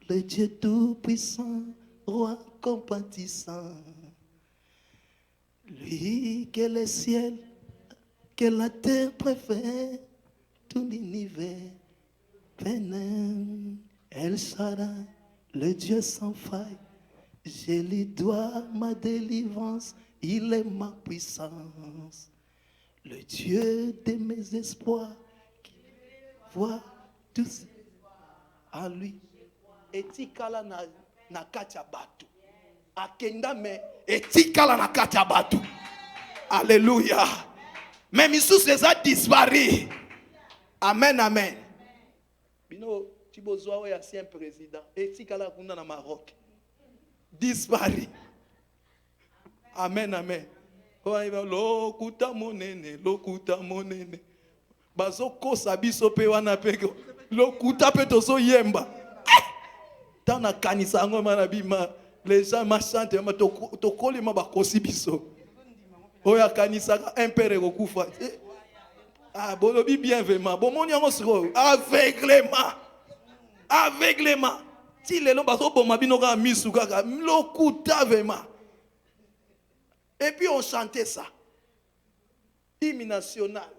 le Dieu tout-puissant, roi compatissant. Lui que le ciel, que la terre préfère, tout l'univers pénètre. El Shaddai, le Dieu sans faille, je lui dois ma délivrance, il est ma puissance. Le Dieu de mes espoirs, qui voit tous en lui. Etikala na katia batu. Akenda me etikala na katia batu. Alléluia. Même Isus les a disparu. Amen, amen. Bino, Tibozoa est ancien président. Etikala kuna na Maroc. Disparu. Amen, amen. Lokuta monene, lokuta monene. Bazo kosa biso pe wana peko. Lokuta pe tozo yemba. Tana kanisa ngo manabima. Les gens marchantent, tokoli ma bakosi biso. Oya kanisa un père kokufa. Ah, bolobi bien vraiment. Bon mon yango siko aveuglement. Aveuglement. Si les gens bazo boma bino ka misu kaka lokuta vraiment. Et puis on chantait ça. Hymne national.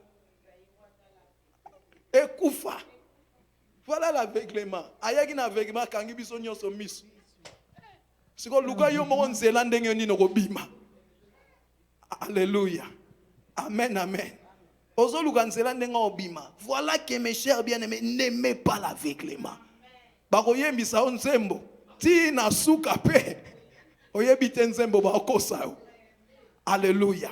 Et Koufa. Voilà l'aveuglement. Ayagi na aveuglement kangi biso nyonso misu. Siko luka yo mo nzela ndenge ni no bima. Alléluia. Amen, amen. Ozo luka nzela ndenge obima. Voilà que mes chers bien-aimés, n'aimez pas l'aveuglement. Bako yembisa on nzembo. Ti na suka pe. Oyebi te nzembo ba kosa. Alléluia.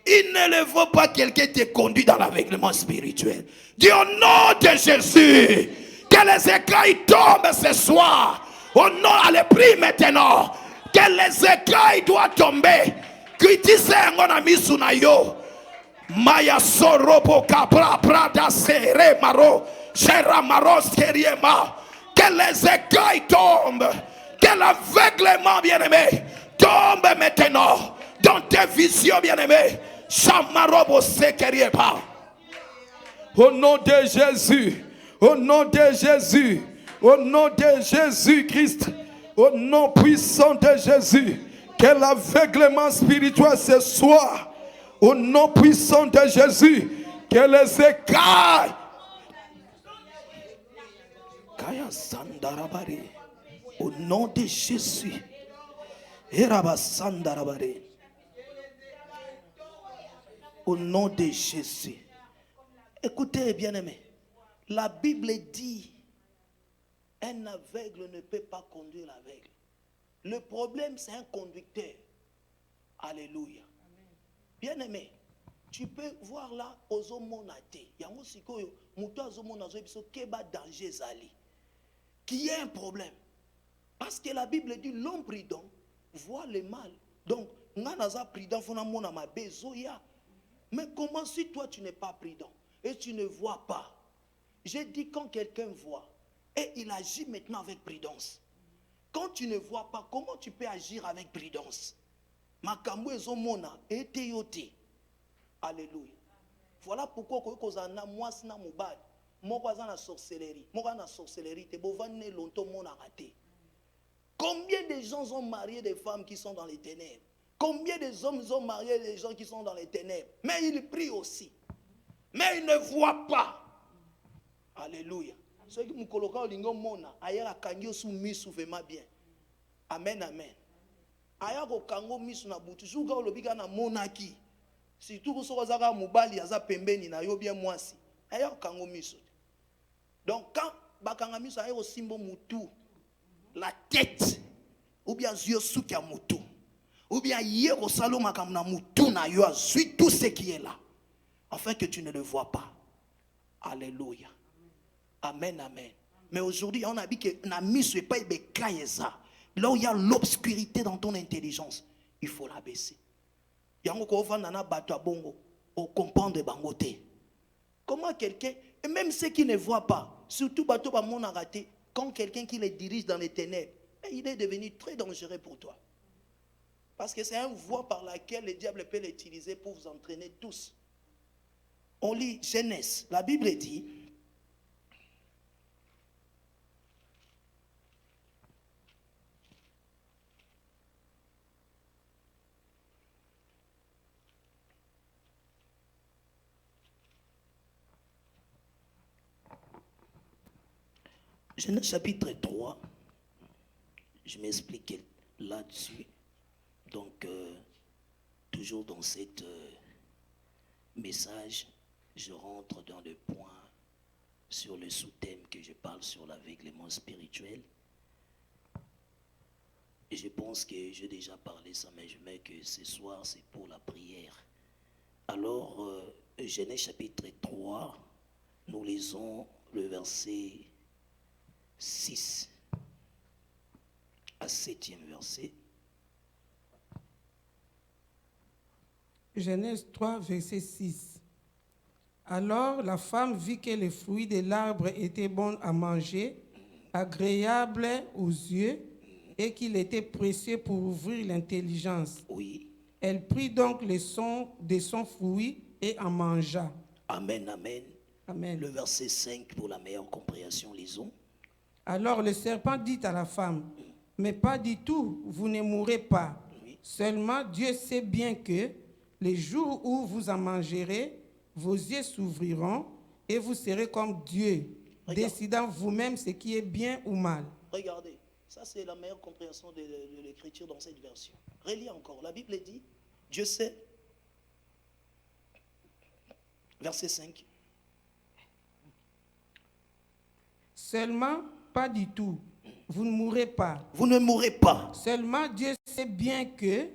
Il ne le faut pas quelqu'un te conduit dans l'aveuglement spirituel. Dis au nom de Jésus que les écailles tombent ce soir. Au nom, allez, prie maintenant. Que les écailles doivent tomber. Critisez mon ami Sunayo. Maya sorobo capra prada sere maro. Gera maro seriema. Que les écailles tombent. Que l'aveuglement, bien-aimé, tombe maintenant. Dans tes visions, bien-aimés. Chamarobo sekerieba. Au nom de Jésus. Au nom de Jésus. Au nom de Jésus-Christ. Au nom puissant de Jésus. Que l'aveuglement spirituel ce soir. Au nom puissant de Jésus. Que les écailles. Kaya sandarabari. Au nom de Jésus. Eraba sandarabari. Au nom de Jésus. Écoutez, bien-aimés. La Bible dit, un aveugle ne peut pas conduire l'aveugle. Le problème, c'est un conducteur. Alléluia. Bien-aimé, tu peux voir là, aux monate. Yango sikoyo, muto azomona zobiso keba danger zali. Qui est un problème. Parce que la Bible dit, l'homme prudent voit le mal. Donc, nganaza prudent fona mona ma bezoya. Mais comment si toi tu n'es pas prudent et tu ne vois pas? J'ai dit quand quelqu'un voit et il agit maintenant avec prudence. Quand tu ne vois pas, comment tu peux agir avec prudence? Makambo ezomona ete yote. Alléluia. Voilà pourquoi kozana mwasi na mobali. Moko aza na sorcellerie. Moko na sorcellerie te bovane longtemps mona raté. Combien de gens ont marié des femmes qui sont dans les ténèbres? Combien des hommes ont marié des gens qui sont dans les ténèbres? Mais ils prient aussi. Mais ils ne voient pas. Alléluia. Ceux qui me coloquent au lingo mona, ailleurs kangi sous misu vraiment bien. Amen, amen. Ailleurs au kango misu na butu, jouga au lobiga na monaki. Si tout ce que zaka mubali aza pembeni na yo bien mwasi. Ailleurs kango misu. Donc quand bakanga misu ailleurs au simbo mutu, la tête, ou bien yeux sous qui a mutu. Ou bien hier au salon makamna mutu na yo azui tout ce qui est là. Afin que tu ne le vois pas. Alléluia. Amen, amen. Mais aujourd'hui, on a dit que n'a mis ce pas ça. Là où il y a l'obscurité dans ton intelligence, il faut la baisser. Yango ko va nana bato bongo, au comprendre bangote. Comment quelqu'un, et même ceux qui ne voient pas, surtout bato ba mon raté, quand quelqu'un qui les dirige dans les ténèbres, il est devenu très dangereux pour toi. Parce que c'est une voie par laquelle le diable peut l'utiliser pour vous entraîner tous. On lit Genèse. La Bible dit, Genèse chapitre 3, je m'explique là-dessus. Donc, toujours dans cet message, je rentre dans le point sur le sous-thème que je parle sur l'aveuglement spirituel. Et je pense que j'ai déjà parlé ça, mais je mets que ce soir, c'est pour la prière. Alors, Genèse chapitre 3, nous lisons le verset 6 à 7e verset. Genèse 3, verset 6. Alors la femme vit que les fruits de l'arbre étaient bons à manger, agréables aux yeux, et qu'il était précieux pour ouvrir l'intelligence. Oui. Elle prit donc le son de son fruit et en mangea. Amen, amen. Amen. Le verset 5 pour la meilleure compréhension, lisons. Alors le serpent dit à la femme, mais pas du tout, vous ne mourrez pas. Oui. Seulement Dieu sait bien que les jours où vous en mangerez, vos yeux s'ouvriront et vous serez comme Dieu, décidant vous-même ce qui est bien ou mal. Regardez, ça c'est la meilleure compréhension de l'écriture dans cette version. Relis encore, la Bible dit, Dieu sait, verset 5. Seulement, pas du tout, vous ne mourrez pas. Vous ne mourrez pas. Seulement Dieu sait bien que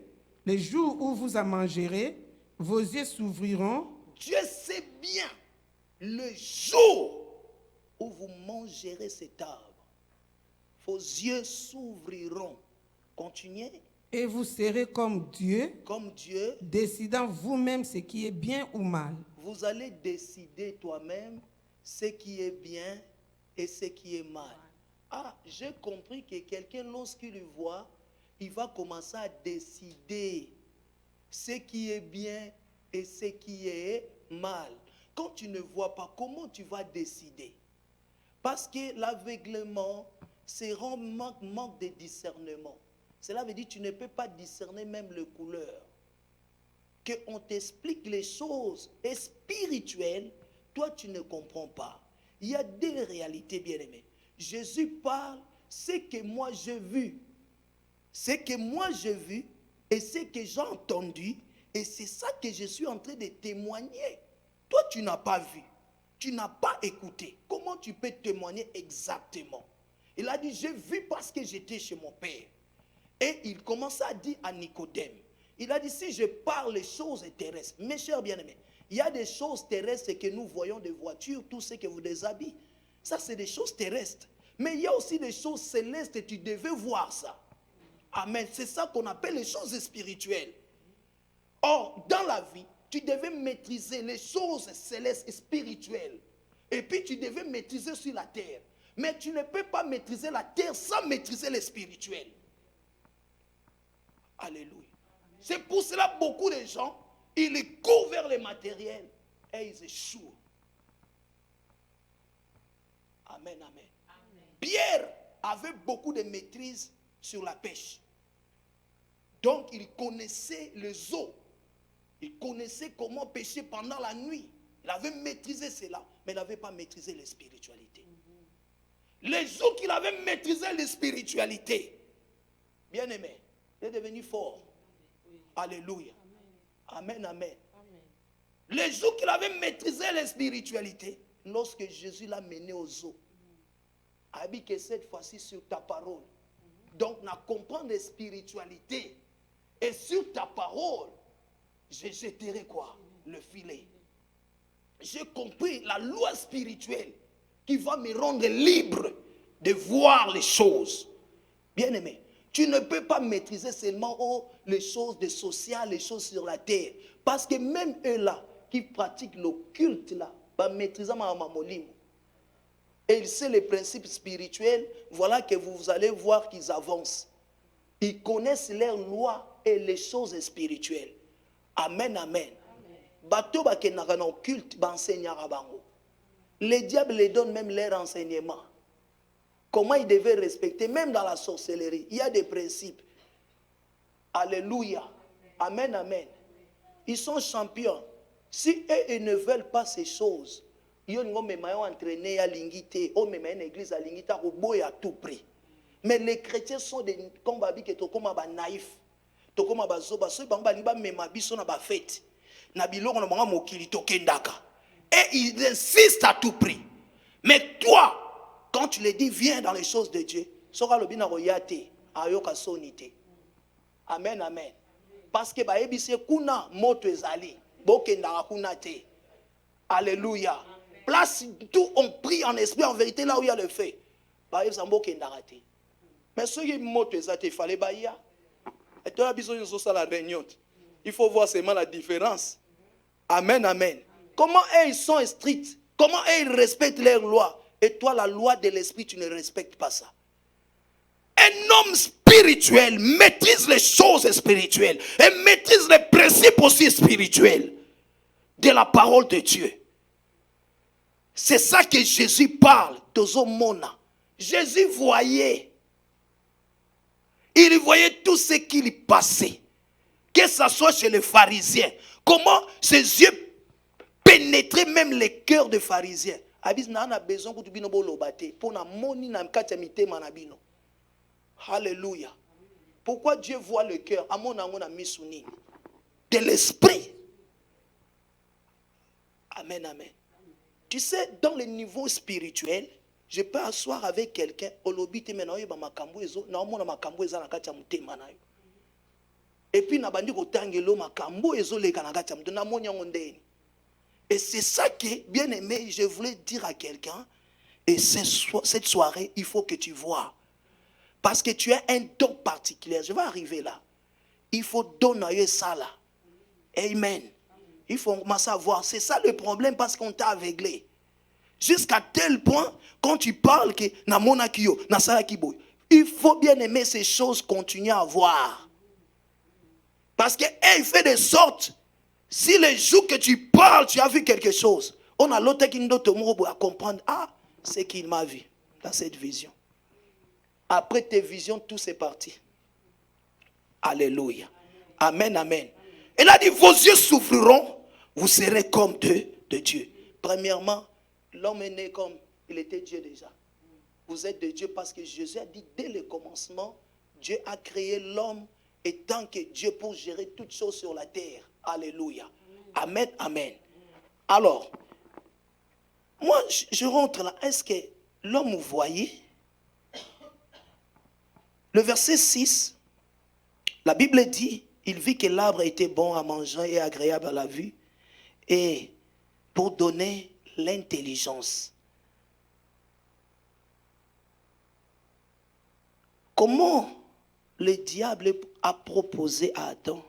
les jours où vous en mangerez, vos yeux s'ouvriront. Dieu sait bien le jour où vous mangerez cet arbre. Vos yeux s'ouvriront. Continuez. Et vous serez comme Dieu, décidant vous-même ce qui est bien ou mal. Vous allez décider toi-même ce qui est bien et ce qui est mal. Ah, j'ai compris que quelqu'un, lorsqu'il voit, il va commencer à décider ce qui est bien et ce qui est mal. Quand tu ne vois pas, comment tu vas décider? Parce que l'aveuglement, c'est manque de discernement. Cela veut dire que tu ne peux pas discerner même les couleurs. Qu'on t'explique les choses spirituelles, toi tu ne comprends pas. Il y a des réalités, bien-aimées. Jésus parle, ce que moi j'ai vu. Ce que moi j'ai vu et ce que j'ai entendu, et c'est ça que je suis en train de témoigner. Toi tu n'as pas vu, tu n'as pas écouté. Comment tu peux témoigner exactement? Il a dit, j'ai vu parce que j'étais chez mon père. Et il commença à dire à Nicodème, il a dit, si je parle les choses terrestres, mes chers bien-aimés, il y a des choses terrestres que nous voyons, des voitures, tout ce que vous déshabillez. Ça, c'est des choses terrestres. Mais il y a aussi des choses célestes et tu devais voir ça. Amen. C'est ça qu'on appelle les choses spirituelles. Or, dans la vie, tu devais maîtriser les choses célestes et spirituelles. Et puis, tu devais maîtriser sur la terre. Mais tu ne peux pas maîtriser la terre sans maîtriser les spirituels. Alléluia. C'est pour cela que beaucoup de gens, ils courent vers les matériels et ils échouent. Amen, amen. Amen. Pierre avait beaucoup de maîtrise sur la pêche. Donc, il connaissait les eaux. Il connaissait comment pêcher pendant la nuit. Il avait maîtrisé cela, mais il n'avait pas maîtrisé les spiritualités. Les jours qu'il avait maîtrisé les spiritualités, bien aimé, il est devenu fort. Alléluia. Amen, amen. Les jours qu'il avait maîtrisé les spiritualités, lorsque Jésus l'a mené aux eaux, a dit que cette fois-ci sur ta parole. Donc, on comprend les spiritualités. Et sur ta parole, je jetterai quoi? Le filet. J'ai compris la loi spirituelle qui va me rendre libre de voir les choses. Bien aimé, tu ne peux pas maîtriser seulement les choses de social, les choses sur la terre. Parce que même eux là, qui pratiquent le culte là, va maîtriser ma mamolimo. Et ils savent les principes spirituels, voilà que vous allez voir qu'ils avancent. Ils connaissent leurs lois et les choses spirituelles. Amen, amen. Bato bakenaka na culte benseignera bango. Les diables les donnent même leurs enseignements. Comment ils devaient respecter, même dans la sorcellerie, il y a des principes. Alléluia. Amen, amen. Ils sont champions. Si eux ils ne veulent pas ces choses, Yo ngo mema yo entraîner ya lingité, o mema une église à lingita au boy à tout prix. Mais les chrétiens sont des comme babi que to comme ba naïf. To comme ba zoba so banga liba mema biso na ba fête. Na biloko na banga mokili to kendaka. Et ils insistent à tout prix. Mais toi, quand tu les dis viens dans les choses de Dieu, sera le bina royate ayoka sonité. Amen amen. Parce que ba ebise kuna moto ezali, bokendaka kuna te. Alléluia. Place tout, on prie en esprit, en vérité, là où il y a le feu. Mais ceux qui montent, il fallait bailler. Et toi, la réunion. Il faut voir seulement la différence. Amen, amen. Comment eux, ils sont stricts? Comment eux, ils respectent leurs lois? Et toi, la loi de l'esprit, tu ne respectes pas ça. Un homme spirituel maîtrise les choses spirituelles et maîtrise les principes aussi spirituels de la parole de Dieu. C'est ça que Jésus parle, Tozomona. Jésus voyait. Il voyait tout ce qui lui passait. Que ce soit chez les pharisiens. Comment ses yeux pénétraient même les cœurs des pharisiens. Alléluia. Pourquoi Dieu voit le cœur? De l'esprit. Amen, amen. Tu sais, dans le niveau spirituel, je peux asseoir avec quelqu'un, et puis et c'est ça que, bien aimé, je voulais dire à quelqu'un, et cette soirée, il faut que tu vois. Parce que tu as un don particulier. Je vais arriver là. Il faut donner ça là. Amen. Il faut commencer à voir. C'est ça le problème parce qu'on t'a aveuglé. Jusqu'à tel point, quand tu parles que il faut bien aimer ces choses, continuer à voir. Parce qu'il fait de sorte, si les jours que tu parles, tu as vu quelque chose, on a l'autre qui nous donne à comprendre, ah, c'est qu'il m'a vu dans cette vision. Après tes visions, tout c'est parti. Alléluia. Amen, amen. Elle a dit, vos yeux s'ouvriront, vous serez comme de Dieu. Premièrement, l'homme est né comme il était Dieu déjà. Vous êtes de Dieu parce que Jésus a dit dès le commencement, Dieu a créé l'homme étant que Dieu pour gérer toutes choses sur la terre. Alléluia. Amen, amen. Alors, moi, je rentre là. Est-ce que l'homme vous voyez? Le verset 6, la Bible dit, il vit que l'arbre était bon à manger et agréable à la vue, et pour donner l'intelligence. Comment le diable a proposé à Adam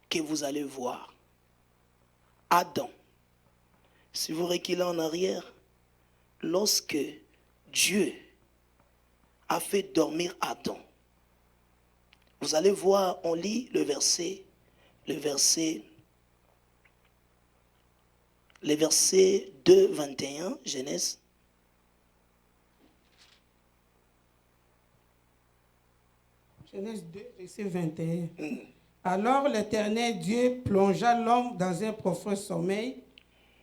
que vous allez voir? Adam, si vous reculez en arrière, lorsque Dieu a fait dormir Adam, vous allez voir, on lit le verset 2, 21, Genèse. Genèse 2, verset 21. Alors l'Éternel Dieu plongea l'homme dans un profond sommeil.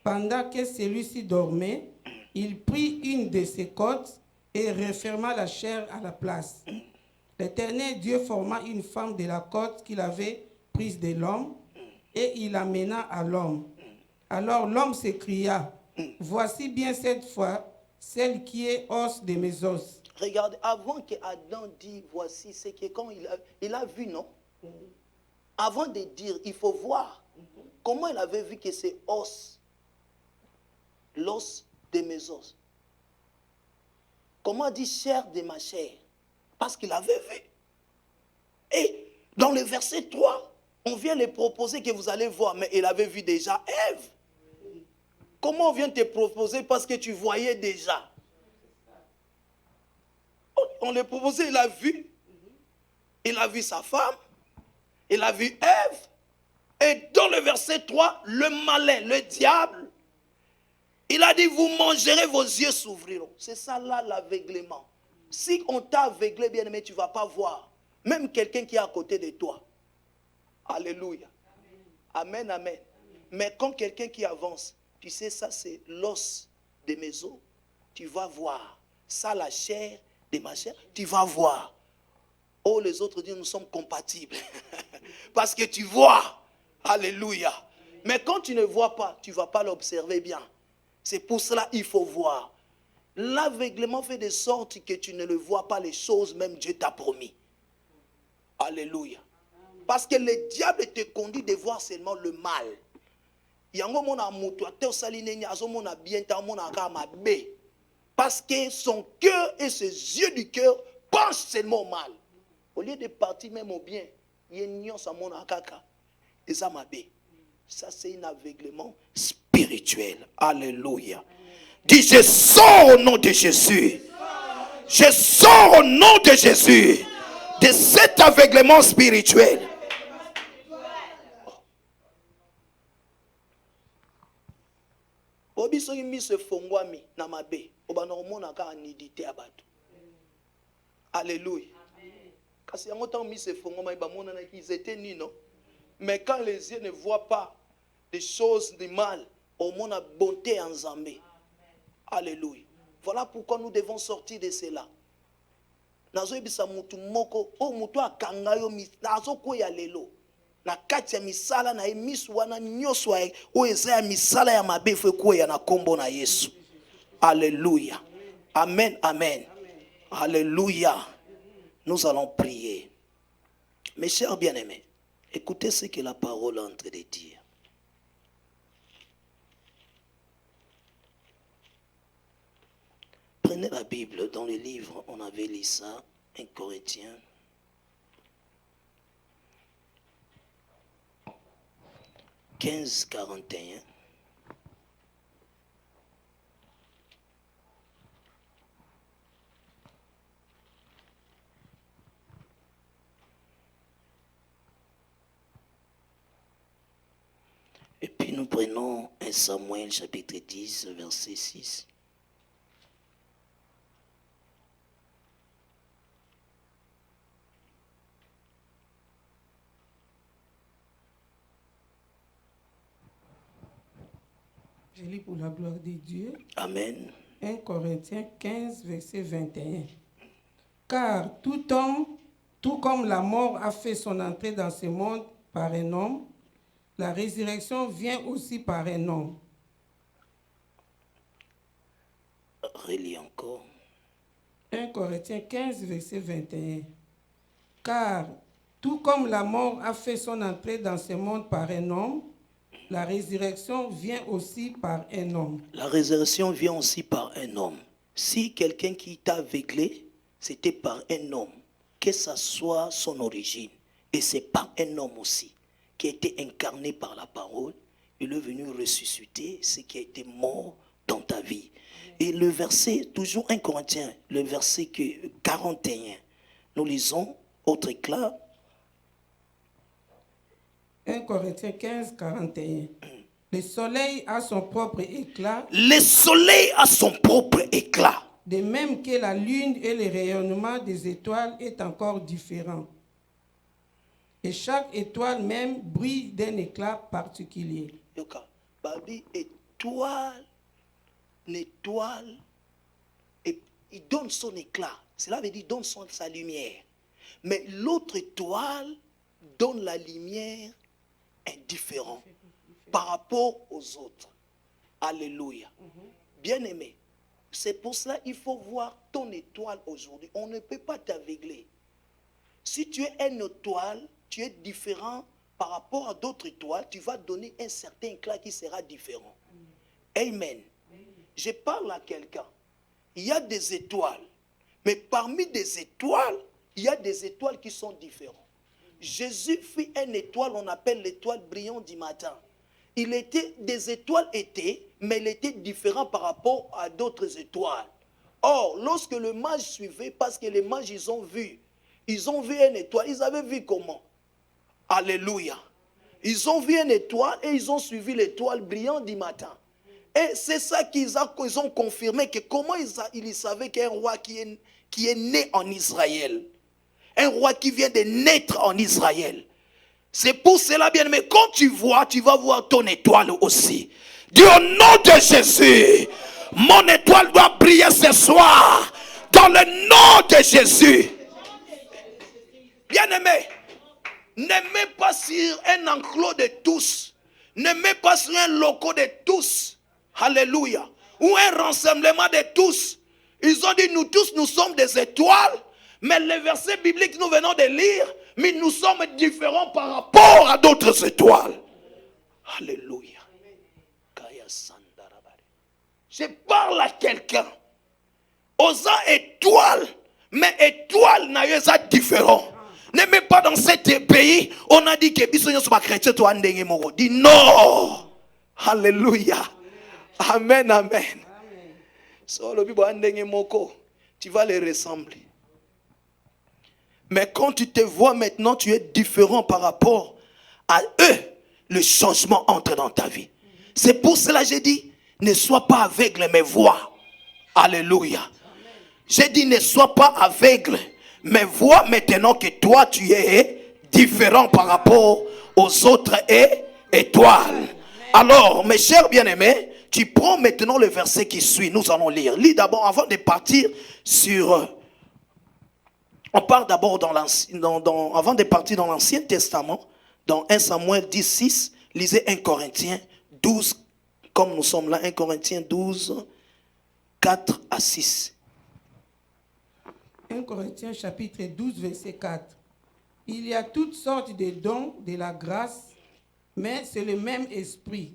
Pendant que celui-ci dormait, il prit une de ses côtes et referma la chair à la place. L'Éternel Dieu forma une femme de la côte qu'il avait prise de l'homme et il l'amena à l'homme. Alors l'homme s'écria, voici bien cette fois celle qui est os de mes os. Regarde, avant que Adam dise voici, c'est que quand il a vu, non? Avant de dire, il faut voir comment il avait vu que c'est os, l'os de mes os. Comment dit chair de ma chair? Parce qu'il avait vu. Et dans le verset 3, on vient le proposer que vous allez voir, mais il avait vu déjà Ève. Comment on vient te proposer parce que tu voyais déjà? On le proposait, il a vu. Il a vu sa femme. Il a vu Ève. Et dans le verset 3, le malin, le diable, il a dit, vous mangerez, vos yeux s'ouvriront. C'est ça là l'aveuglement. Si on t'a aveuglé, bien aimé, tu ne vas pas voir. Même quelqu'un qui est à côté de toi. Alléluia. Amen, amen. Mais quand quelqu'un qui avance, Tu sais, ça c'est l'os de mes os. Tu vas voir. Ça, la chair de ma chair, tu vas voir. Oh, les autres disent, nous sommes compatibles. Parce que tu vois. Alléluia. Mais quand tu ne vois pas, tu ne vas pas l'observer bien. C'est pour cela qu'il faut voir. L'aveuglement fait de sorte que tu ne le vois pas les choses, même Dieu t'a promis. Alléluia. Parce que le diable te conduit de voir seulement le mal. Parce que son cœur et ses yeux du cœur pensent seulement au mal. Au lieu de partir même au bien, ça c'est un aveuglement spirituel. Alléluia. Dis, je sors au nom de Jésus. Je sors au nom de Jésus de cet aveuglement spirituel. Alléluia. Ils étaient nus, non? Mais quand les yeux ne voient pas des choses du mal, au monde a bonté en Zambé. Alléluia. Voilà pourquoi nous devons sortir de cela. Nazoyebisa mutu moko o mutu akanga yo nazo ko ya lelo na kati ya misala na emisu wana nyoso o eza ya misala ya mabe fwe ko ya na kombo na Yesu. Alléluia. Amen, amen. Alléluia. Nous allons prier. Mes chers bien-aimés, écoutez ce que la parole est en train de dire. Prenez la Bible dans le livre, on avait lu ça, 1 Corinthiens. « 15:41. Et puis nous prenons 1 Samuel chapitre 10, verset 6. Je lis pour la gloire de Dieu. Amen. 1 Corinthiens 15, verset 21. Car tout homme, tout comme la mort a fait son entrée dans ce monde par un homme, la résurrection vient aussi par un homme. Relis encore. 1 Corinthiens 15, verset 21. Car tout comme la mort a fait son entrée dans ce monde par un homme, la résurrection vient aussi par un homme. La résurrection vient aussi par un homme. Si quelqu'un qui t'a aveuglé, c'était par un homme, que ça soit son origine, et c'est par un homme aussi, qui a été incarné par la parole, il est venu ressusciter ce qui a été mort dans ta vie. Et le verset, toujours 1 Corinthiens, le verset 41, nous lisons, autre éclat. 1 Corinthiens 15, 41. Le soleil a son propre éclat. Le soleil a son propre éclat. De même que la lune et le rayonnement des étoiles est encore différent. Et chaque étoile même brille d'un éclat particulier. Babi, étoile, et il donne son éclat. Cela veut dire donne sa lumière. Mais l'autre étoile donne la lumière indifférente par rapport aux autres. Alléluia. Bien-aimé, c'est pour cela qu'il faut voir ton étoile aujourd'hui. On ne peut pas t'aveugler. Si tu es une étoile, tu es différent par rapport à d'autres étoiles, tu vas donner un certain éclat qui sera différent. Amen. Je parle à quelqu'un. Il y a des étoiles, mais parmi des étoiles, il y a des étoiles qui sont différentes. Jésus fit une étoile, on appelle l'étoile brillante du matin. Des étoiles étaient, mais il était différent par rapport à d'autres étoiles. Or, lorsque le mage suivait, parce que les mages, ils ont vu une étoile, ils avaient vu comment? Alléluia. Ils ont vu une étoile et ils ont suivi l'étoile brillante du matin. Et c'est ça qu'ils ont confirmé, que comment ils savaient qu'il y a un roi qui est né en Israël. Un roi qui vient de naître en Israël. C'est pour cela, bien aimé, quand tu vas voir ton étoile aussi. Dis au nom de Jésus, mon étoile doit briller ce soir. Dans le nom de Jésus. Bien-aimé, ne mets pas sur un enclos de tous. Ne mets pas sur un loco de tous. Alléluia. Ou un rassemblement de tous. Ils ont dit, nous tous, nous sommes des étoiles. Mais les versets bibliques que nous venons de lire, mais nous sommes différents par rapport à d'autres étoiles. Alléluia. Je parle à quelqu'un. Osant étoile, mais étoile n'a pas différent. Ne mets pas dans ce pays, on a dit que bisogno soit chrétien toi ndenge moko. Dis non. Alléluia. Amen, amen. So le bibo ndenge moko, tu vas les ressembler. Mais quand tu te vois maintenant, tu es différent par rapport à eux, le changement entre dans ta vie. C'est pour cela que j'ai dit, ne sois pas aveugle, mais vois. Alléluia. J'ai dit, ne sois pas aveugle, mais vois maintenant que toi, tu es différent par rapport aux autres étoiles. Alors, mes chers bien-aimés, tu prends maintenant le verset qui suit. Nous allons lire. Lis d'abord, avant de partir sur... On part d'abord avant de partir dans l'Ancien Testament, dans 1 Samuel 10, 6, lisez 1 Corinthiens 12, comme nous sommes là, 1 Corinthiens 12, 4 à 6. 1 Corinthiens chapitre 12, verset 4. Il y a toutes sortes de dons de la grâce, mais c'est le même esprit.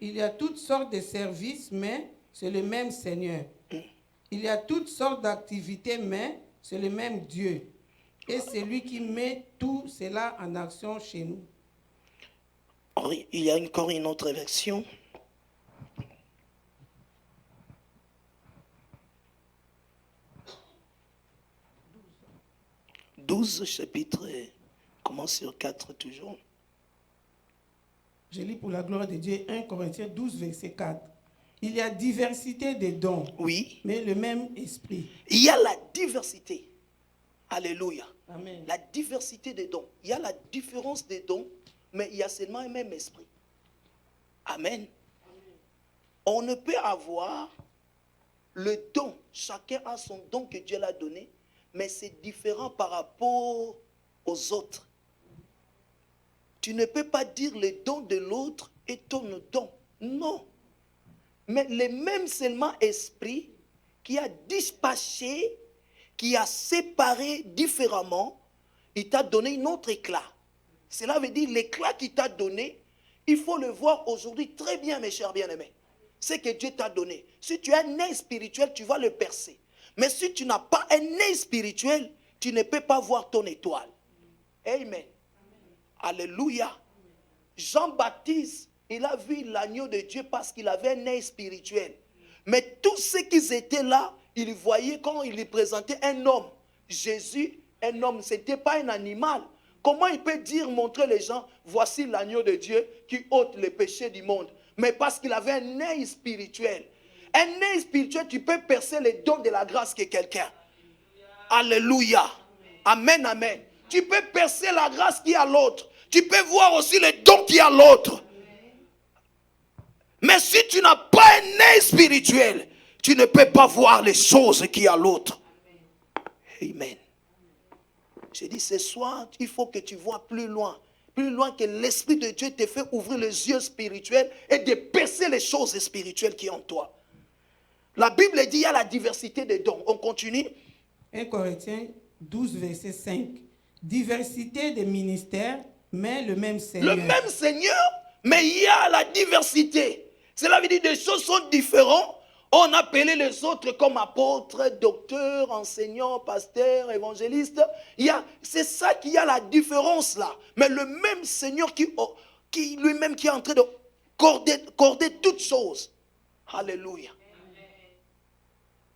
Il y a toutes sortes de services, mais c'est le même Seigneur. Il y a toutes sortes d'activités, mais c'est le même Dieu. Et c'est lui qui met tout cela en action chez nous. Il y a encore une autre version. « 12 chapitres, commence sur 4 toujours. » Je lis pour la gloire de Dieu 1 Corinthiens 12, verset 4. Il y a diversité de dons, oui, mais le même esprit. Il y a la diversité. Alléluia. Amen. La diversité des dons. Il y a la différence des dons, mais il y a seulement un même esprit. Amen. On ne peut avoir le don. Chacun a son don que Dieu l'a donné, mais c'est différent par rapport aux autres. Tu ne peux pas dire le don de l'autre est ton don. Non. Mais le même seulement esprit qui a dispatché, qui a séparé différemment, il t'a donné un autre éclat. Cela veut dire l'éclat qu'il t'a donné, il faut le voir aujourd'hui très bien, mes chers bien-aimés. C'est que Dieu t'a donné. Si tu as un œil spirituel, tu vas le percer. Mais si tu n'as pas un œil spirituel, tu ne peux pas voir ton étoile. Amen. Alléluia. Jean-Baptiste, il a vu l'agneau de Dieu parce qu'il avait un œil spirituel. Mais tous ceux qui étaient là, ils voyaient quand il lui présentait un homme. Jésus, un homme, ce n'était pas un animal. Comment il peut dire, montrer les gens, voici l'agneau de Dieu qui ôte les péchés du monde. Mais parce qu'il avait un œil spirituel. Un œil spirituel, tu peux percer les dons de la grâce que quelqu'un. Alléluia. Amen, amen. Tu peux percer la grâce qui a l'autre. Tu peux voir aussi les dons qui a l'autre. Mais si tu n'as pas un œil spirituel, tu ne peux pas voir les choses qui a l'autre. Amen. J'ai dit ce soir, il faut que tu vois plus loin que l'Esprit de Dieu te fait ouvrir les yeux spirituels et de percer les choses spirituelles qui sont en toi. La Bible dit il y a la diversité des dons. On continue. 1 Corinthiens 12, verset 5. Diversité des ministères, mais le même Seigneur. Le même Seigneur, mais il y a la diversité. Cela veut dire que des choses sont différentes. On appelait les autres comme apôtres, docteurs, enseignants, pasteurs, évangélistes. C'est ça qu'il y a la différence là. Mais le même Seigneur qui lui-même qui est en train de corder toutes choses. Alléluia.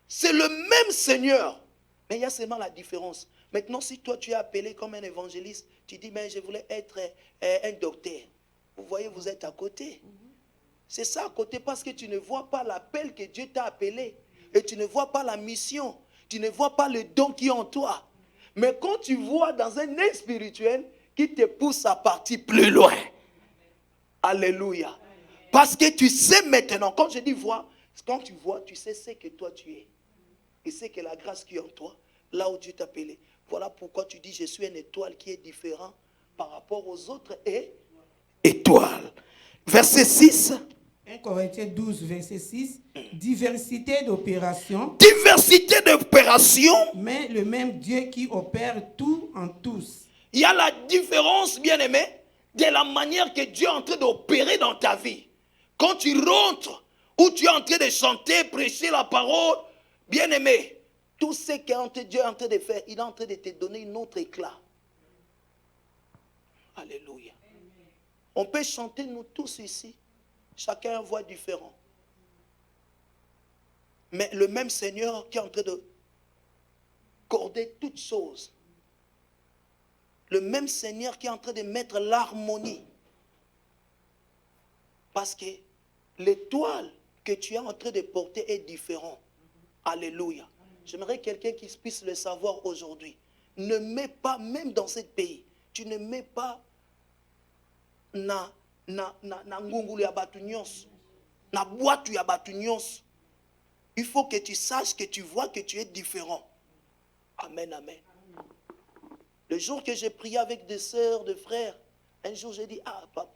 C'est le même Seigneur. Mais il y a seulement la différence. Maintenant, si toi tu es appelé comme un évangéliste, tu dis, mais je voulais être un docteur. Vous voyez, vous êtes à côté. C'est ça à côté parce que tu ne vois pas l'appel que Dieu t'a appelé. Et tu ne vois pas la mission. Tu ne vois pas le don qui est en toi. Mais quand tu vois dans un œil spirituel qui te pousse à partir plus loin. Alléluia. Parce que tu sais maintenant, quand je dis vois, quand tu vois, tu sais ce que toi tu es. Et c'est que la grâce qui est en toi, là où Dieu t'a appelé. Voilà pourquoi tu dis, je suis une étoile qui est différente par rapport aux autres étoiles. Verset 6. 1 Corinthiens 12, verset 6. Diversité d'opérations. Diversité d'opérations. Mais le même Dieu qui opère tout en tous. Il y a la différence, bien-aimé, de la manière que Dieu est en train d'opérer dans ta vie. Quand tu rentres, ou tu es en train de chanter, prêcher la parole, bien-aimé, tout ce que Dieu est en train de faire, il est en train de te donner un autre éclat. Alléluia. On peut chanter nous tous ici, chacun a une voix différente. Mais le même Seigneur qui est en train de accorder toutes choses, le même Seigneur qui est en train de mettre l'harmonie. Parce que l'étoile que tu es en train de porter est différente. Alléluia. J'aimerais quelqu'un qui puisse le savoir aujourd'hui. Ne mets pas, même dans ce pays, tu ne mets pas na ngungulu ya batu nyonso, na boîte ya batu nyonso. Il faut que tu saches, que tu vois que tu es différent. Amen, amen. Le jour que j'ai prié avec des sœurs, des frères, un jour j'ai dit, ah, papa,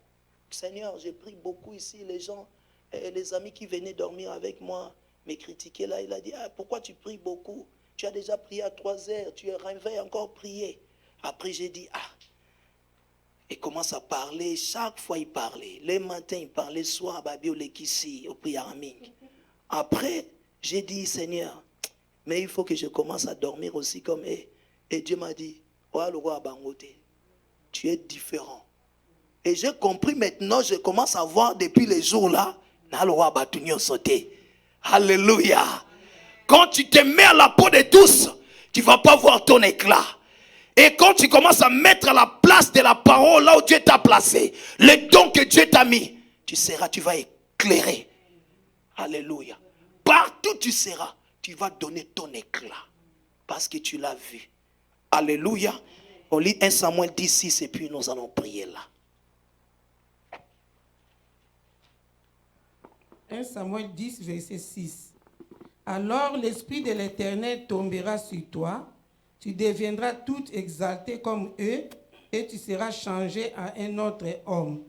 Seigneur, j'ai prié beaucoup ici, les gens, les amis qui venaient dormir avec moi me critiquaient là. Il a dit, ah, pourquoi tu pries beaucoup? Tu as déjà prié à 3 heures, tu es réveillé encore prier. Après j'ai dit, ah, il commence à parler, chaque fois il parlait. Les matins il parlait, soir, babi, au lekisi, au priaraming. Après, j'ai dit, Seigneur, mais il faut que je commence à dormir aussi comme eux. Et Dieu m'a dit, tu es différent. Et j'ai compris maintenant, je commence à voir depuis les jours là, alléluia. Quand tu te mets à la peau de tous, tu ne vas pas voir ton éclat. Et quand tu commences à mettre à la place de la parole, là où Dieu t'a placé, les dons que Dieu t'a mis, tu vas éclairer. Alléluia. Partout tu seras, tu vas donner ton éclat. Parce que tu l'as vu. Alléluia. On lit 1 Samuel 10, 6 et puis nous allons prier là. 1 Samuel 10, verset 6. Alors l'Esprit de l'Éternel tombera sur toi, tu deviendras tout exalté comme eux, et tu seras changé en un autre homme.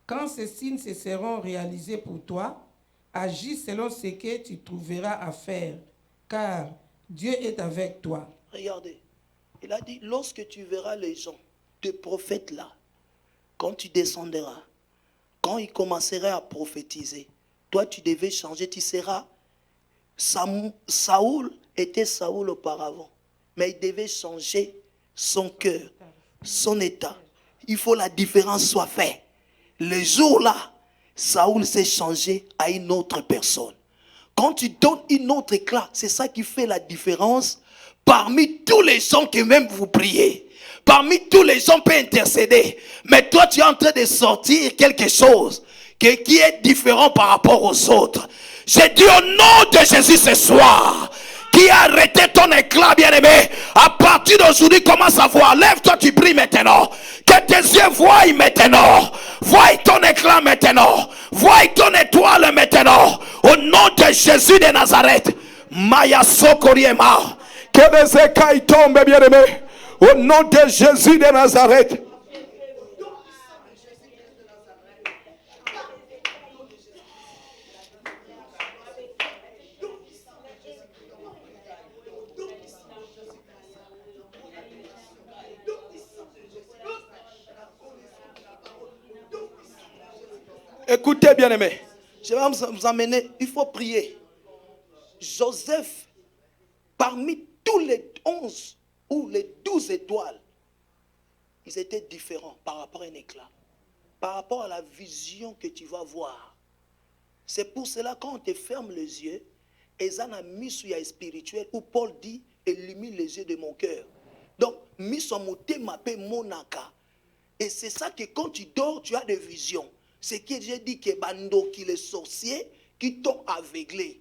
Quand ces signes se seront réalisés pour toi, agis selon ce que tu trouveras à faire, car Dieu est avec toi. Regardez, il a dit, lorsque tu verras les gens, tes prophètes là, quand tu descendras, quand ils commenceraient à prophétiser, toi tu devais changer, tu seras. Saoul était Saoul auparavant, mais il devait changer son cœur, son état. Il faut que la différence soit faite. Le jour là, Saoul s'est changé à une autre personne. Quand tu donnes une autre éclat, c'est ça qui fait la différence parmi tous les gens qui même vous priez. Parmi tous les gens peuvent intercéder. Mais toi, tu es en train de sortir quelque chose qui est différent par rapport aux autres. J'ai dit au nom de Jésus ce soir, qui a arrêté ton éclat, bien-aimé, à partir d'aujourd'hui, commence à voir. Lève-toi, tu pries maintenant. Que tes yeux voient maintenant. Vois ton éclat maintenant. Vois ton étoile maintenant. Au nom de Jésus de Nazareth. Maya Sokoriema. Que des écailles tombent, bien-aimé. Au nom de Jésus de Nazareth. Écoutez, bien-aimés, je vais vous emmener, il faut prier. Joseph, parmi tous les 11 ou les 12 étoiles, ils étaient différents par rapport à un éclat, par rapport à la vision que tu vas voir. C'est pour cela quand on te ferme les yeux, Ezana misuya spirituel, où Paul dit, illumine les yeux de mon cœur. Donc, misomote mape monaka. Et c'est ça que quand tu dors, tu as des visions. C'est que j'ai dit que Bando, qui les sorciers, qui t'ont aveuglé.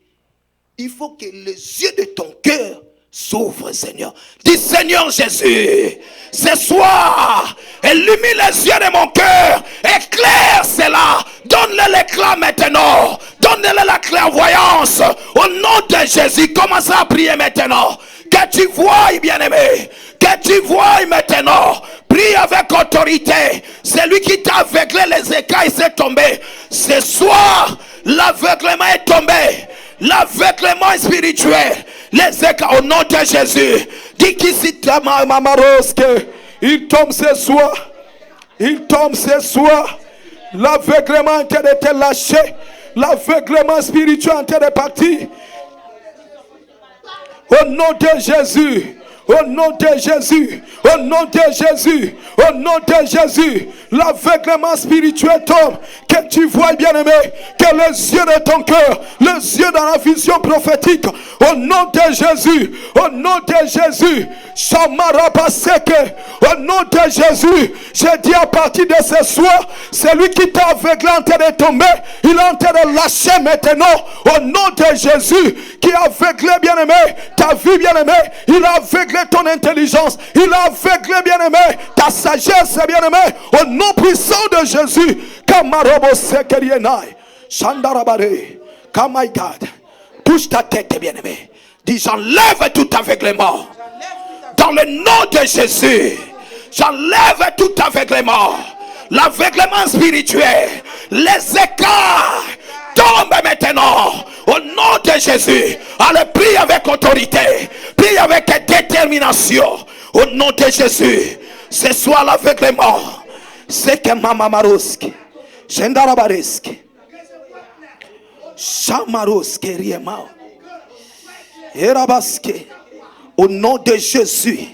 Il faut que les yeux de ton cœur s'ouvre, Seigneur. Dis, Seigneur Jésus, ce soir, illumine les yeux de mon cœur, éclaire cela, donne-le l'éclat maintenant, donne-le la clairvoyance, au nom de Jésus. Commence à prier maintenant, que tu vois, bien-aimé, que tu vois maintenant. Prie avec autorité. Celui qui t'a aveuglé les écailles s'est tombé. Ce soir, l'aveuglement est tombé. L'aveuglement spirituel. Les écailles au nom de Jésus. Dis qu'ici, il tombe ce soir. Il tombe ce soir. L'aveuglement en train de te lâcher. L'aveuglement spirituel en train de partir. Au nom de Jésus. Au nom de Jésus, au nom de Jésus, au nom de Jésus, l'aveuglement spirituel tombe. Que tu vois, bien-aimé, que les yeux de ton cœur, les yeux dans la vision prophétique, au nom de Jésus, au nom de Jésus, Chamarabaseke, au nom de Jésus, je dis à partir de ce soir, celui qui t'a aveuglé en train de tomber, il est en train de lâcher maintenant, au nom de Jésus, qui a aveuglé, bien-aimé, ta vie, bien-aimé, il a aveuglé ton intelligence, il a aveuglé, bien-aimé, ta sagesse, bien-aimé, au nom puissant de Jésus. Kamarobo sekerienai, Shandarabare, come my God, touche ta tête, bien-aimé, dis j'enlève tout aveuglement, dans le nom de Jésus, j'enlève tout aveuglement, l'aveuglement spirituel, les écarts tombent maintenant, au nom de Jésus. Allez, prie avec autorité, prie avec détermination, au nom de Jésus. Ce soit l'aveuglement, c'est que Mama Maroski, Shendarabareski, Shamaroski, Riemao, Erabaski, au nom de Jésus,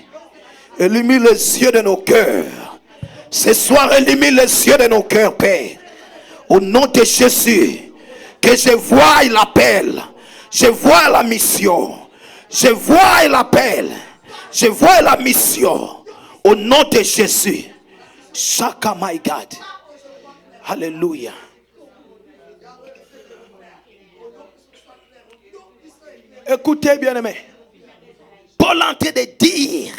illumine les yeux de nos cœurs. Ce soir, illumine les yeux de nos cœurs, Père, au nom de Jésus. Que je vois l'appel, je vois la mission, je vois l'appel, je vois la mission, au nom de Jésus. Shaka my God. Alléluia. Écoutez, bien-aimés. Paul est en train de dire,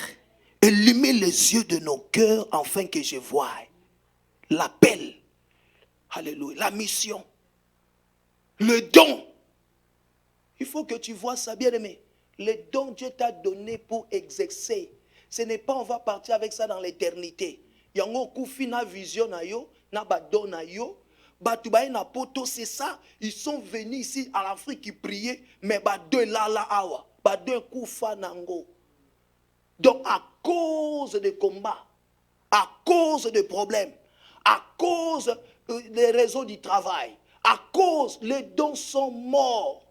illumine les yeux de nos cœurs afin que je voie l'appel. Alléluia. La mission. Le don. Il faut que tu vois ça, bien-aimé. Le don Dieu t'a donné pour exercer. Ce n'est pas on va partir avec ça dans l'éternité. Yango kufina vision na yo, na ba don na yo, batubaye na poto, c'est ça. Ils sont venus ici à l'Afrique qui priaient, mais ba deux là awa, ba deux kufa nango. Donc à cause des combats, à cause des problèmes, à cause des raisons du travail, à cause les dons sont morts.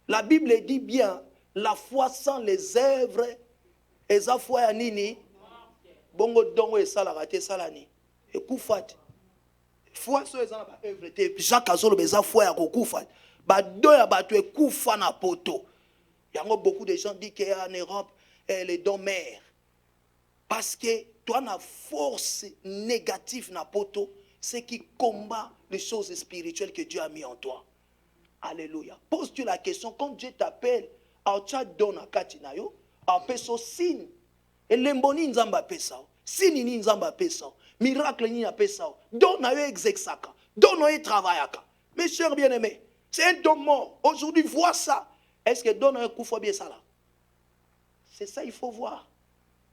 La Bible dit bien, la foi sans les œuvres, et sa foi ya nini, bongo dongo et salarate salani, et koufat. Foi so ezana ba œuvre te, Jacques Azolo beza foi ya koufat. Ba do ya ba tu koufa na poto. Yango beaucoup de gens disent qu'en Europe les dons meurent. Parce que toi na force négative na poto, c'est qui combat les choses spirituelles que Dieu a mis en toi. Alléluia. Pose-tu la question, quand Dieu t'appelle, tu donnes à Katinayo, à peso signe. Et l'emboni nzamba pesa. Signe ni nzamba pesa. Miracle ni pesa. Donne à exexaka. Donne à travaillaka. Mes chers bien-aimés, c'est un don mort. Aujourd'hui, vois ça. Est-ce que donne un coup faut bien ça là? C'est ça il faut voir.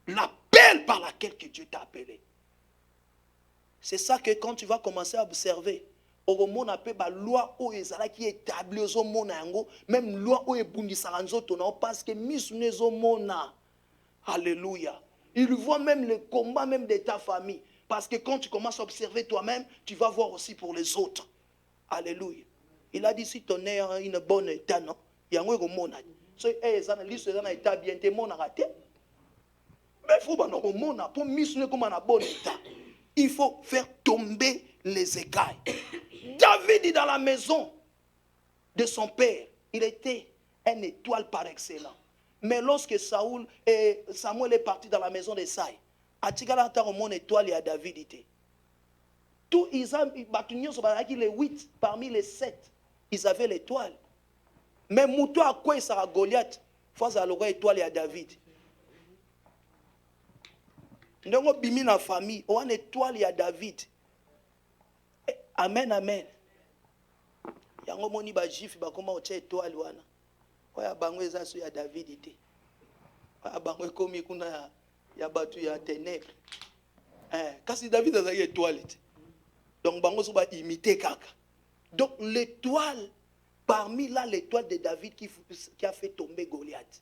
L'appel par laquelle que Dieu t'a appelé. C'est ça que quand tu vas commencer à observer, au monde appelle la loi où qui est établie au monde, même loi où est parce que mis au monde. Alléluia. Il voit même le combat même de ta famille. Parce que quand tu commences à observer toi-même, tu vas voir aussi pour les autres. Alléluia. Il a dit si ton est en une bonne état, non? Il y a un monde. Si tu es en état bien, tu es raté. Mais il faut que monde pour mis comme en bon état. Il faut faire tomber les écailles. David est dans la maison de son père. Il était une étoile par excellence. Mais lorsque Samuel est parti dans la maison de Saï, mon étoile et à David était. Tous ils avaient les 8 parmi les 7. Ils avaient l'étoile. Mais Moutou à quoi il sera Goliath? Face à l'oreille étoile à David. Ndongo bimi na famille, on étoile à David. Amen, amen. Yango moni ba jif ba koma oche étoile wana. Oya bango eza so ya David ite. Oya bango komi kuna ya batu ya ténèbres. Kasi David a une étoile. Donc bango so ba imiter kaka. Donc l'étoile parmi là l'étoile de David qui a fait tomber Goliath.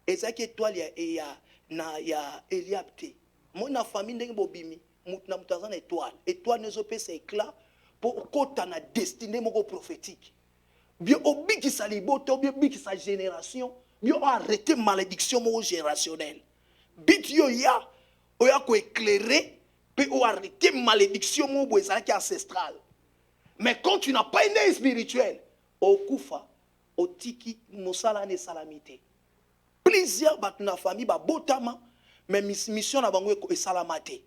Et ça qui étoile il y a Eliab te. Moi na famille ndenge bobimi, mutna mutazana étoile. Étoile ne zope c'est éclat pour kota na destinée moko prophétique. Bien obiki sa liboto, bien obiki sa génération, bien arrêter malédiction moko générationnelle. Bit yo ya oya ko éclairer, puis on arrêter malédiction moko qui ancestrale. Mais quand tu n'as pas une œil spirituel, au kufa, au tiki, mosala ne salamité. Plusieurs bat na famille ba botama, mais mission na bango e salamate.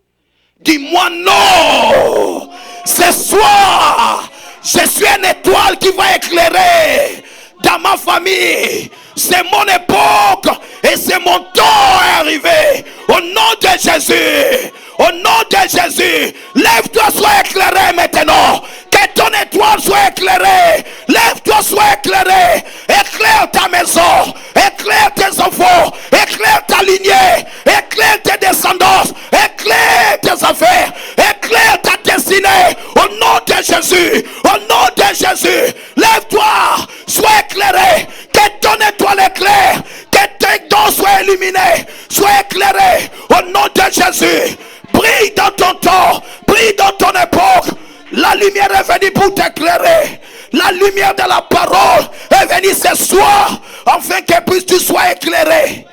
Dis-moi non. Ce soir, je suis une étoile qui va éclairer dans ma famille. C'est mon époque et c'est mon temps est arrivé. Au nom de Jésus. Au nom de Jésus. Lève-toi, sois éclairé maintenant. Que ton étoile soit éclairée. Lève-toi, sois éclairé. Éclaire ta maison. Éclaire tes enfants. Éclaire ta lignée. Éclaire tes descendances. Éclaire tes affaires. Éclaire ta destinée. Au nom de Jésus. Au nom de Jésus. Lève-toi. Sois éclairé. Que ton étoile éclaire. Que tes dons soient illuminés. Sois éclairé. Au nom de Jésus. Brille dans ton temps. Brille dans ton époque. La lumière est venue pour t'éclairer. La lumière de la parole est venue ce soir afin que puisse tu sois éclairé.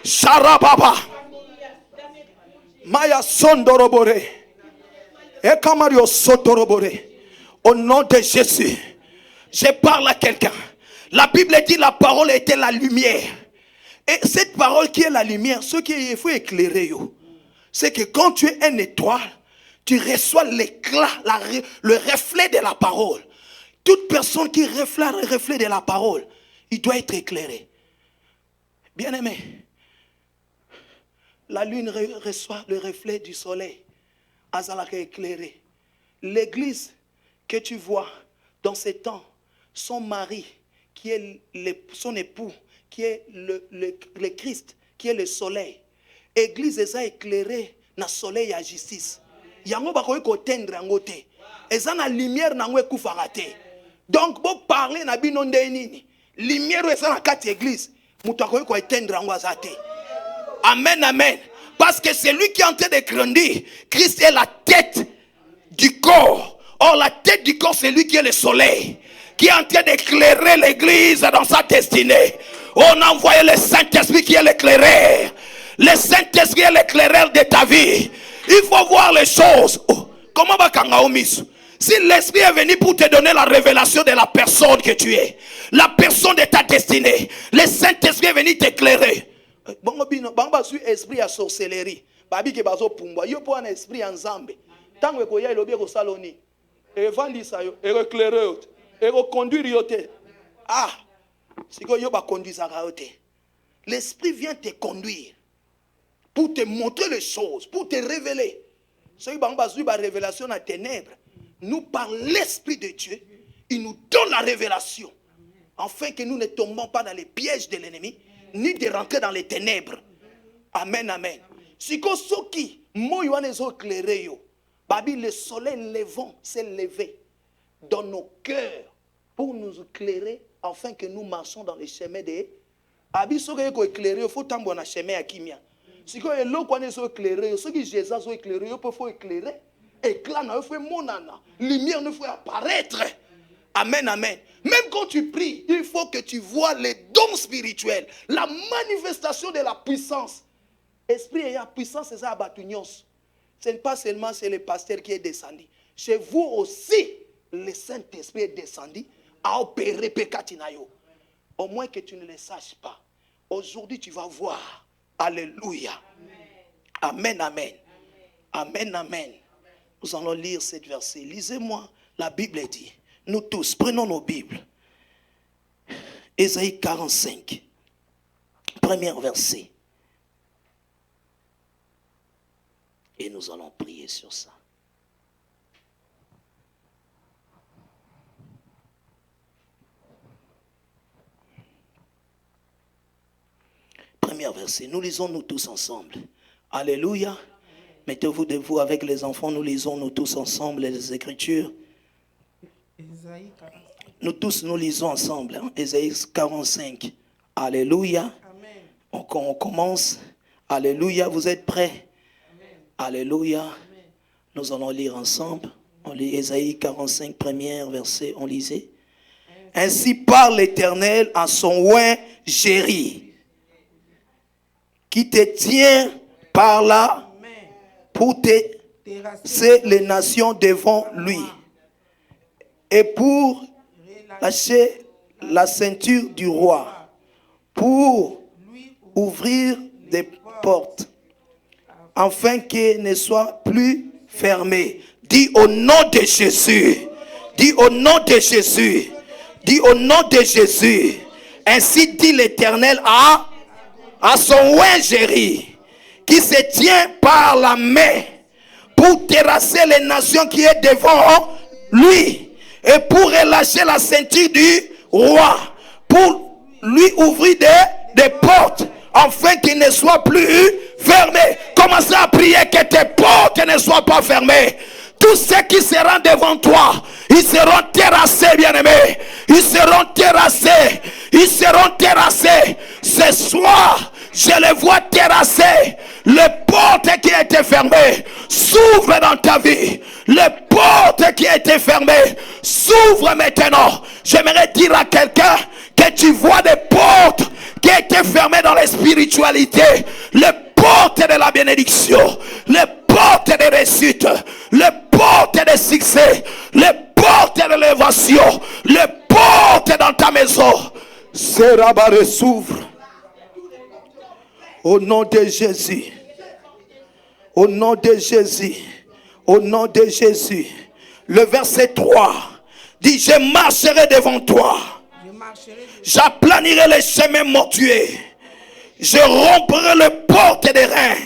Sharababa. Maya sondorobore. Et kamario sotorobore. Au nom de Jésus, je parle à quelqu'un. La Bible dit la parole était la lumière. Et cette parole qui est la lumière, ce qu'il faut éclairer, c'est que quand tu es une étoile, tu reçois l'éclat, le reflet de la parole. Toute personne qui reflète le reflet de la parole, il doit être éclairé. Bien aimé, la lune reçoit le reflet du soleil. Azalaka éclairé. L'église que tu vois dans ces temps, son mari, qui est son époux, qui est le Christ, qui est le soleil. Église est éclairée dans le soleil à justice. Yango ba ko tendre ngote. Eza na lumière na ngwe kufarate. Donc bo parler na bino ndenini. Lumière eza na kati église. Mutu ko tendre ngwazate. Amen, amen. Parce que c'est lui qui est en train de grandir. Christ est la tête du corps. Or la tête du corps c'est lui qui est le soleil. Qui est en train d'éclairer l'église dans sa destinée. On a envoyé le Saint-Esprit qui est l'éclaireur. Le Saint-Esprit est l'éclaireur de ta vie. Il faut voir les choses. Oh, comment va Kangaomis? Si l'Esprit est venu pour te donner la révélation de la personne que tu es, la personne de ta destinée, le Saint-Esprit est venu t'éclairer. Bongo bino, bamba su esprit à sorcellerie. Babi ke bazo pumba. Yo po un esprit en zambe. Tango ko ya ilobi ko saloni. E vandisa yo, e éclairer yo, e conduire yo te. Ah, siko yo ba conduire yo te. L'esprit vient te conduire pour te montrer les choses, pour te révéler. Ce qui est la révélation à ténèbres, nous par l'Esprit de Dieu, il nous donne la révélation, afin que nous ne tombons pas dans les pièges de l'ennemi, ni de rentrer dans les ténèbres. Amen, amen. Si que ce qui, moi, éclairé, Babi, le soleil levant s'est levé dans nos cœurs pour nous éclairer, afin que nous marchions dans les chemins de. Babi, ce qui est éclairé, il faut tambour dans le chemin à Kimia. Si vous avez éclairé, ceux qui Jésus ont éclairé, il faut éclairer. Éclat, il faut monana. Lumière, il faut apparaître. Amen, amen. Même quand tu pries, il faut que tu vois les dons spirituels, la manifestation de la puissance. Esprit et la puissance, c'est ça, abatunions. Ce n'est pas seulement c'est le pasteur qui est descendu. Chez vous aussi, le Saint-Esprit est descendu à opérer Pekatinayo. Au moins que tu ne le saches pas. Aujourd'hui, tu vas voir. Alléluia. Amen, amen. Amen, amen. Nous allons lire cette verset. Lisez-moi. La Bible dit. Nous tous, prenons nos Bibles. Ésaïe 45. premier verset. Et nous allons prier sur ça. Premier verset, nous lisons nous tous ensemble. Alléluia. Mettez-vous debout avec les enfants, nous lisons nous tous ensemble les Écritures. Nous tous nous lisons ensemble. Ésaïe 45. Alléluia. On commence. Alléluia. Vous êtes prêts? Alléluia. Nous allons lire ensemble. On lit Ésaïe 45, premier verset. On lisait. Ainsi parle l'Éternel à son oint Jéri, qui te tient par là pour terrasser les nations devant lui et pour lâcher la ceinture du roi, pour ouvrir des portes afin qu'elles ne soient plus fermées. Dis au nom de Jésus. Dis au nom de Jésus. Dis au nom de Jésus. Ainsi dit l'Éternel à son oint Jéri, qui se tient par la main pour terrasser les nations qui est devant lui et pour relâcher la ceinture du roi, pour lui ouvrir des portes afin qu'il ne soit plus fermé. Commencez à prier que tes portes ne soient pas fermées. Tous ceux qui seront devant toi, ils seront terrassés, bien-aimés. Ils seront terrassés. Ils seront terrassés. Ce soir, je les vois terrassés. Les portes qui étaient fermées s'ouvrent dans ta vie. Les portes qui étaient fermées s'ouvrent maintenant. J'aimerais dire à quelqu'un que tu vois des portes qui étaient fermées dans la spiritualité. Les portes de la bénédiction. Les portes de réussite. Les portes de succès. Les portes de l'élévation. Les portes dans ta maison. Ces rabats s'ouvrent. Au nom de Jésus. Au nom de Jésus. Au nom de Jésus. Le verset 3 dit: je marcherai devant toi. J'aplanirai les chemins mortuaires. Je romprai les portes des reins.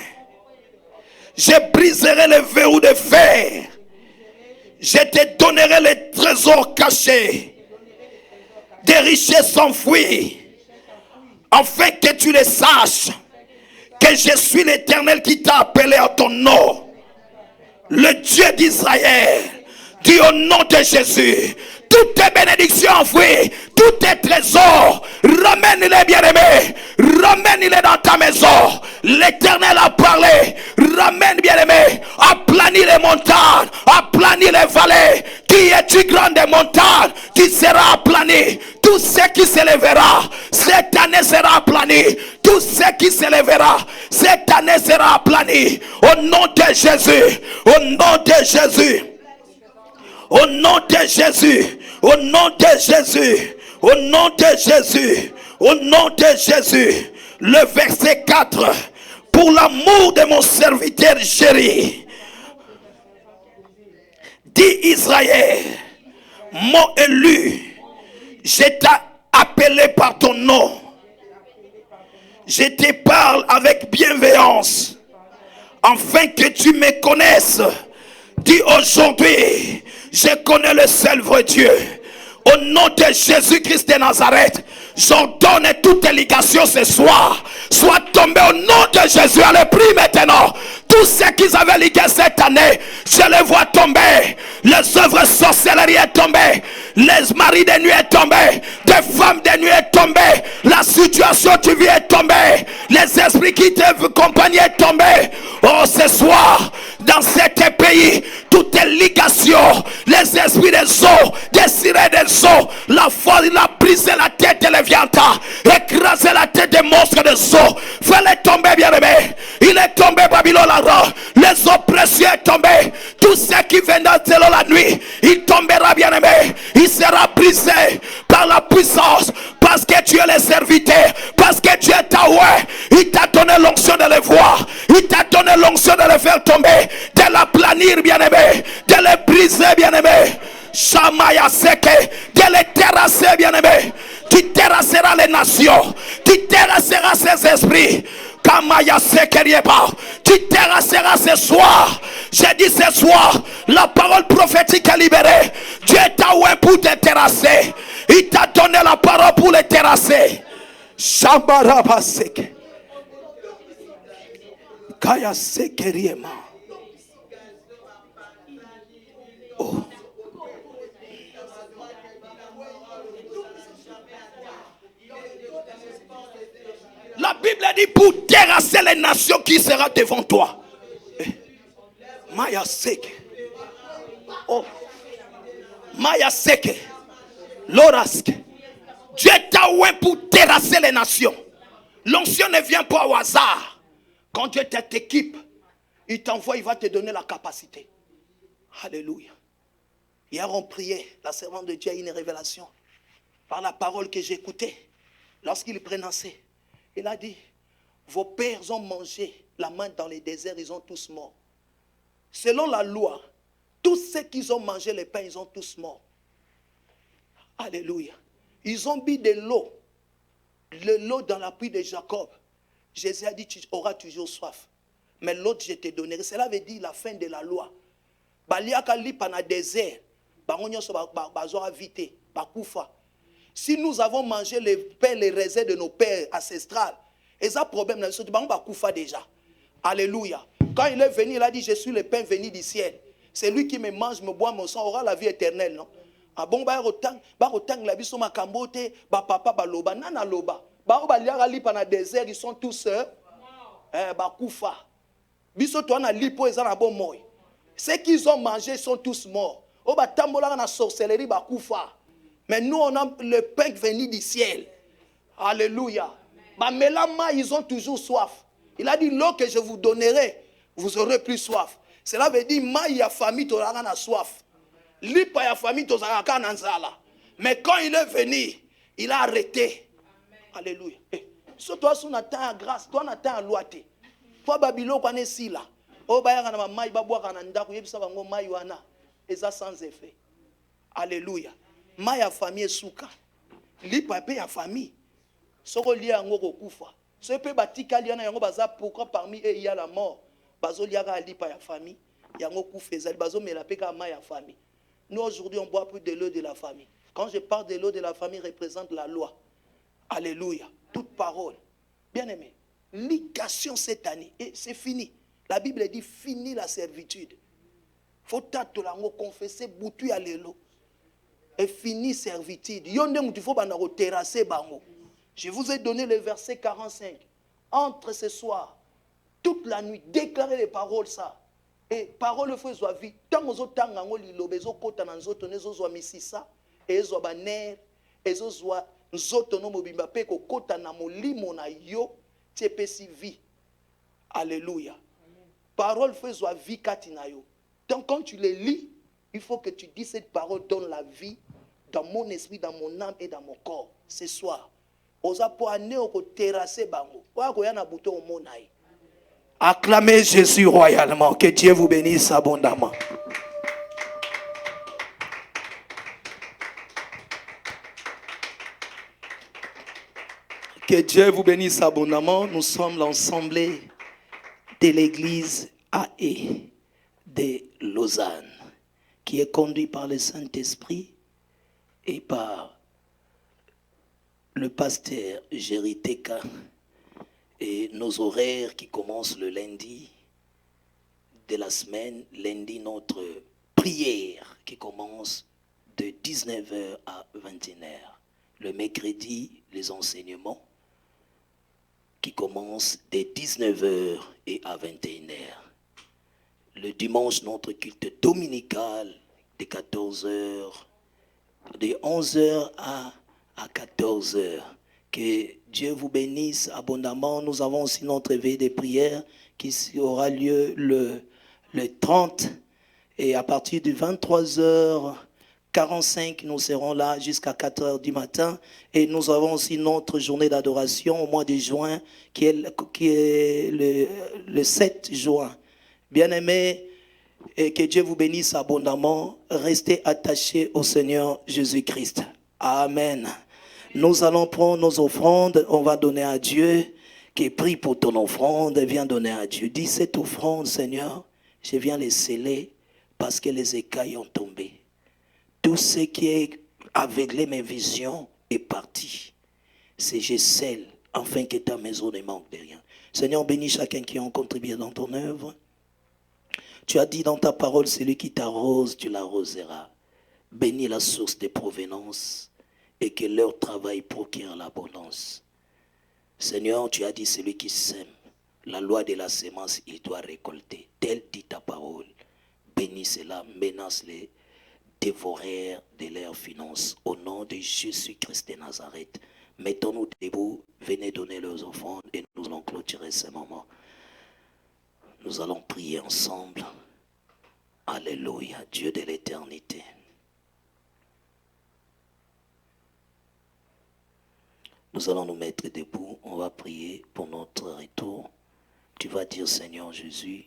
Je briserai les verrous de fer. Je te donnerai les trésors cachés, des richesses enfouies, afin que tu les saches, que je suis l'Éternel qui t'a appelé à ton nom, le Dieu d'Israël. Dis au nom de Jésus, toutes tes bénédictions enfouies, tous tes trésors, ramène-les, bien-aimés, ramène-les dans ta maison. L'Éternel a parlé, ramène, bien-aimés, aplanis les montagnes, aplanis les vallées. Qui es-tu grand des montagnes? Qui sera aplani? Tout ce qui s'élèvera cette année sera aplani. Tout ce qui s'élèvera cette année sera aplani. Au nom de Jésus, au nom de Jésus. Au nom de Jésus, au nom de Jésus, au nom de Jésus, au nom de Jésus. Le verset 4. Pour l'amour de mon serviteur Jéri, dit Israël, mon élu, je t'ai appelé par ton nom. Je te parle avec bienveillance, afin que tu me connaisses. Dis aujourd'hui, je connais le seul vrai Dieu. Au nom de Jésus-Christ de Nazareth, j'ordonne toutes les ligations ce soir soient tombées au nom de Jésus. Allez, prie maintenant. Tous ceux qui avaient ligué cette année, je les vois tomber. Les œuvres sorcelleries est tombées. Les maris de nuit est tombé. Des femmes de nuit est tombé. La situation tu vis est tombée. Les esprits qui t'accompagnent est tombé. Oh, ce soir, dans cet pays, toutes les ligations, les esprits des eaux, des sirènes des eaux, la folie, il a brisé la tête de l'évianta, écrasé la tête des monstres des eaux. Fais-les tomber, bien-aimé. Il est tombé, Babylone. Les oppresseurs est tombé. Tout ce qui vient dans la nuit, il tombera, bien-aimé. Il sera brisé par la puissance, parce que tu es le serviteur, parce que tu es ta ouais. Il t'a donné l'onction de les voir. Il t'a donné l'onction de les faire tomber, de la planir, bien-aimé, de les briser, bien-aimé. Shamaya seke, de les terrasser, bien-aimé. Tu terrasseras les nations. Tu terrasseras ces esprits. Kamaya Sekerieba. Tu terrasseras ce soir. J'ai dit ce soir, la parole prophétique est libérée. Dieu t'a oué pour te terrasser. Il t'a donné la parole pour les terrasser. Shambaraba Seke. Kaya Sekeriema. Oh. La Bible dit pour terrasser les nations qui sera devant toi. Maya Seke. Oh. Maya Seke. Lorask. Dieu t'a oué pour terrasser les nations. L'onction ne vient pas au hasard. Quand Dieu t'équipe, il t'envoie, il va te donner la capacité. Alléluia. Hier on priait, la servante de Dieu a eu une révélation. Par la parole que j'écoutais, lorsqu'il prononçait, il a dit, vos pères ont mangé la manne dans les déserts, ils ont tous morts. Selon la loi, tous ceux qui ont mangé le pain, ils ont tous morts. Alléluia. Ils ont bu de l'eau. L'eau dans la pluie de Jacob. Jésus a dit, tu auras toujours soif. Mais l'autre, je te donnerai. Cela veut dire la fin de la loi. Si nous avons mangé les pains, les raisins de nos pères ancestrales, et ça problème, déjà. Alléluia. Quand il est venu, il a dit, je suis le pain venu du ciel. C'est lui qui me mange, me boit mon sang, aura la vie éternelle, non? Ah bon, la biso ma kambote, papa baloba, nana loba. Ba liara li pana désert, ils sont tous koufa. Biso toi na lipo ezana bon moy. Ceux qu'ils ont mangé sont tous morts. Oba tambola na sorcellerie ba koufa. Mais nous on a le pain venu du ciel. Alléluia. Ba melama ils ont toujours soif. Il a dit l'eau que je vous donnerai, vous aurez plus soif. Cela veut dire ma ya famille to na soif. Lipa ya famille to zaka na nzala. Mais quand il est venu, il a arrêté. Alléluia. So toi son attend grâce, toi n'attends loi te. Toi babilo kwa nesi là. O ba ya na mai babwa kana ndako yebisa bango mai wana. Eza sans effet. Alléluia. Mai ya famille suka. Lipa pe ya famille. Soko lia ngo kokufa. So pe batika lia na yango baza pourquoi parmi eux il y a la mort. Bazo lia ka lipa ya famille. Yango kufeza bazo mela pe ka mai ya famille. Nous aujourd'hui on boit plus de l'eau de la famille. Quand je parle de l'eau de la famille représente la loi. Alléluia. Toute parole. Bien aimé. Ligation cette année. Et c'est fini. La Bible dit fini la servitude. Faut t'attendre confesser boutu à l'élo. Et fini servitude. Yonde moutifo banaro terrasser bango. Je vous ai donné le verset 45. Entre ce soir, toute la nuit, déclarez les paroles ça. Et parole il faut soit vie. Tant que tanga ngoli lobezo kota na nzoto nezo zwa misisa. Ezo baner. Ezo zwa nzoto no mobimba pe ko kota na molimo na yo. Tepesi vie. Alléluia. Parole fait soit vie katina yo. Donc quand tu les lis, il faut que tu dises cette parole donne la vie dans mon esprit, dans mon âme et dans mon corps. Ce soir. Oza po ane oko terrasser bango. Wa ko yana buto o monai. Acclamez Jésus royalement. Que Dieu vous bénisse abondamment. Que Dieu vous bénisse abondamment. Nous sommes l'ensemble de l'église AE de Lausanne, qui est conduit par le Saint-Esprit et par le pasteur Géry Teka. Et nos horaires qui commencent le lundi de la semaine, lundi notre prière qui commence de 19h à 21h. Le mercredi, les enseignements qui commencent de 19h et à 21h. Le dimanche, notre culte dominical de 14h, de 11h à 14h. Que Dieu vous bénisse abondamment. Nous avons aussi notre veille de prière qui aura lieu le 30. Et à partir de 23h45, nous serons là jusqu'à 4h du matin. Et nous avons aussi notre journée d'adoration au mois de juin, qui est le 7 juin. Bien-aimés, et que Dieu vous bénisse abondamment. Restez attachés au Seigneur Jésus-Christ. Amen. Nous allons prendre nos offrandes, on va donner à Dieu, qui prie pour ton offrande, viens donner à Dieu. Dis cette offrande, Seigneur, je viens les sceller parce que les écailles ont tombé. Tout ce qui est aveuglé mes visions est parti. C'est je scelle, afin que ta maison ne manque de rien. Seigneur, bénis chacun qui a contribué dans ton œuvre. Tu as dit dans ta parole, celui qui t'arrose, tu l'arroseras. Bénis la source de provenance et que leur travail procure l'abondance. Seigneur, tu as dit celui qui sème, la loi de la sémence, il doit récolter. Telle dit ta parole. Bénis cela, menace-les, dévoreurs de leurs finances. Au nom de Jésus-Christ de Nazareth, mettons-nous debout, venez donner leurs offrandes et nous allons clôturer ce moment. Nous allons prier ensemble. Alléluia, Dieu de l'éternité. Nous allons nous mettre debout, on va prier pour notre retour. Tu vas dire, Seigneur Jésus,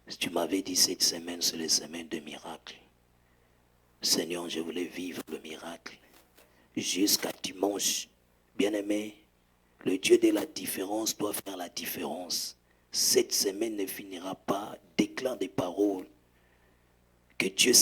si tu m'avais dit cette semaine, c'est les semaines de miracles. Seigneur, je voulais vivre le miracle. Jusqu'à dimanche, bien-aimé, le Dieu de la différence doit faire la différence. Cette semaine ne finira pas, déclare des paroles que Dieu